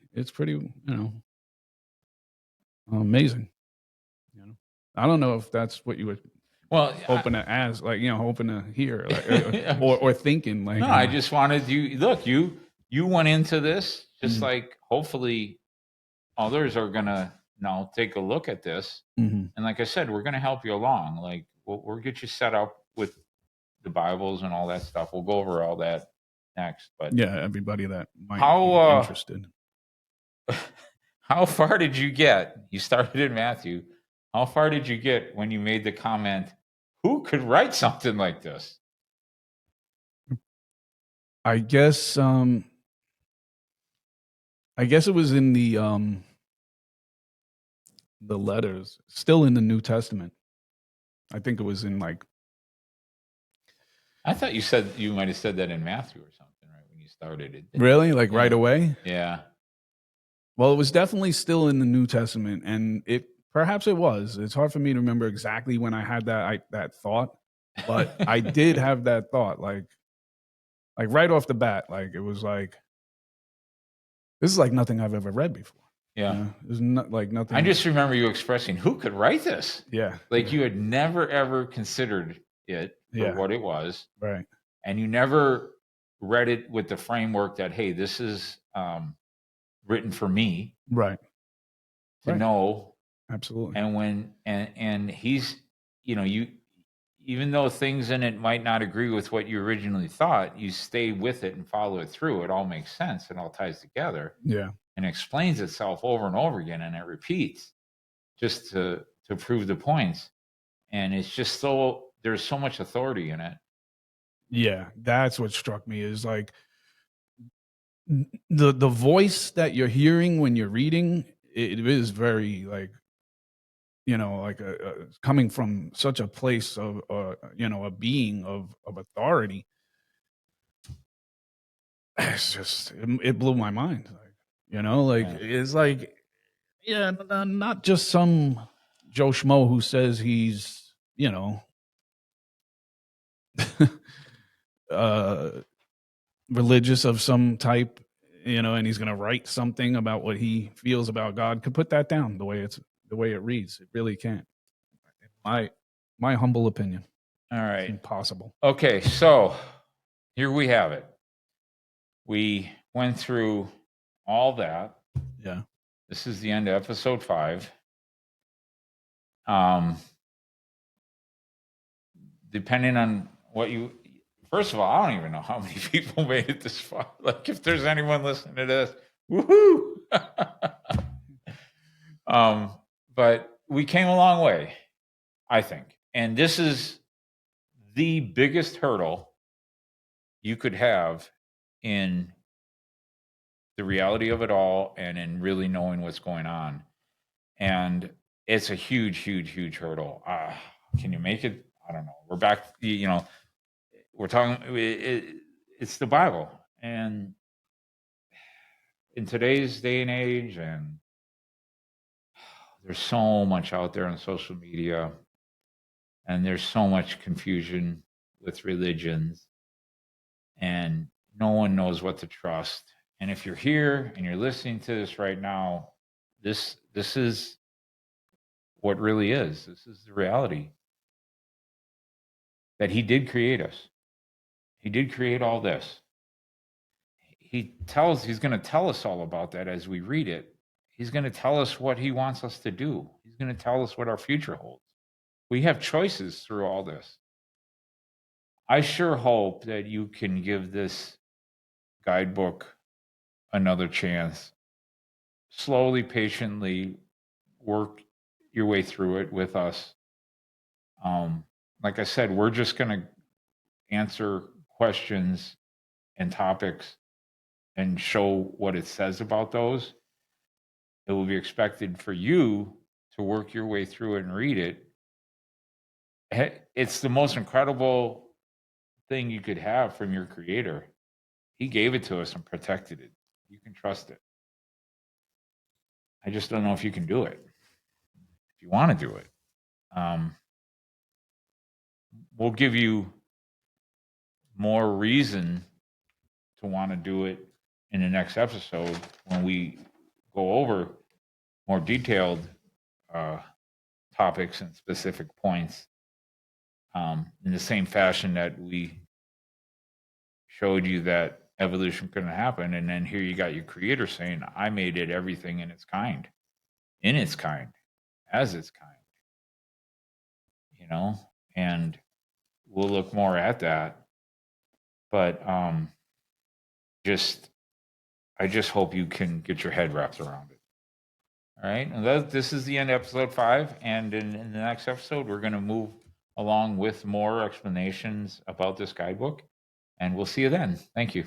amazing. You know, I don't know if that's what you were Well, hoping to ask, like, hoping to hear, like, or thinking, like, no, I just wanted you. Look, you went into this just Mhm. like hopefully others are gonna now take a look at this, Mhm. and like I said, we're gonna help you along. Like we'll get you set up with the Bibles and all that stuff. We'll go over all that next. But Yeah, everybody that might how be interested. how far did you get? You started in Matthew. How far did you get when you made the comment, "Who could write something like this?" I guess, it was in the letters, still in the New Testament. I think it was in like I thought you said you might have said that in Matthew or something, right when you started it. really like right Yeah. away. Yeah. Well, it was definitely still in the New Testament, and it perhaps it was. It's hard for me to remember exactly when I had that thought, but I did have that thought, like right off the bat. Like it was like this is like nothing I've ever read before. Yeah. There's not like I nothing. just remember you expressing, "Who could write this?" Yeah, Like you had never ever considered it for yeah, what it was, right, and you never read it with the framework that, hey, this is written for me right, to right. know. Absolutely. And when and he's, you, even though things in it might not agree with what you originally thought, you stay with it and follow it through. It all makes sense. It all ties together Yeah, and explains itself over and over again, and it repeats just to prove the points. And it's just so there's so much authority in it. yeah. That's what struck me is like the voice that you're hearing when you're reading. It is very like like a coming from such a place of a being of authority. It's just it blew my mind. Like like Yeah. it's like yeah, not just some Joe Schmo who says he's uh religious of some type, and he's going to write something about what he feels about God. Could put that down the way it reads. It really can't. My my humble opinion. All It's right. impossible. Okay. So here we have it. We went through all that. Yeah. This is the end of episode 5. Um, depending on what you, first of all, I don't even know how many people made it this far. Like, if there's anyone listening to this, woohoo! um, but we came a long way, I think. And this is the biggest hurdle you could have in the reality of it all and in really knowing what's going on. And it's a huge, huge, huge hurdle. Can you make it? I don't know. We're back, we're talking, it's the Bible. And in today's day and age, and there's so much out there on social media, and there's so much confusion with religions, and no one knows what to trust. And if you're here and you're listening to this right now, this is what really is. This is the reality that he did create us. He did create all this. He's going to tell us all about that as we read it. He's going to tell us what he wants us to do. He's going to tell us what our future holds. We have choices through all this. I sure hope that you can give this guidebook another chance. Slowly, patiently work your way through it with us. Like I said, we're just going to answer questions and topics and show what it says about those. It will be expected for you to work your way through it and read it. It's the most incredible thing you could have from your creator. He gave it to us and protected it. You can trust it. I just don't know if you can do it. If you want to do it, we'll give you more reason to want to do it in the next episode when we go over more detailed topics and specific points, in the same fashion that we showed you that evolution couldn't happen. And then here you got your creator saying, I made it everything in its kind, as its kind, and we'll look more at that. But I just hope you can get your head wrapped around it. All right. And this is the end of episode 5. And in the next episode, we're going to move along with more explanations about this guidebook. And we'll see you then. Thank you.